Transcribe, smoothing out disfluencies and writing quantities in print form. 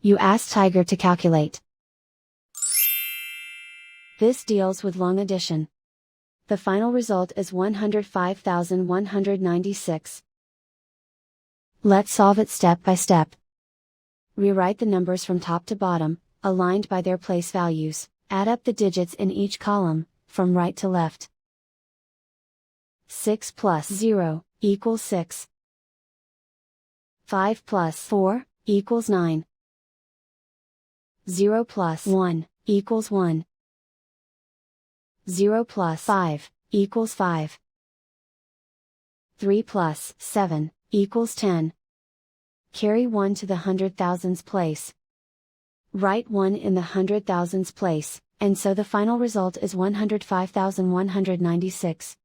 You ask Tiger to calculate. This deals with long addition. The final result is 105,196. Let's solve it step by step. Rewrite the numbers from top to bottom, aligned by their place values. Add up the digits in each column, from right to left. 6 plus 0 equals 6. 5 plus 4 equals 9. 0 plus 1 equals 1. 0 plus 5 equals 5. 3 plus 7 equals 10. Carry 1 to the hundred thousands place. Write 1 in the hundred thousands place, and so the final result is 105,196.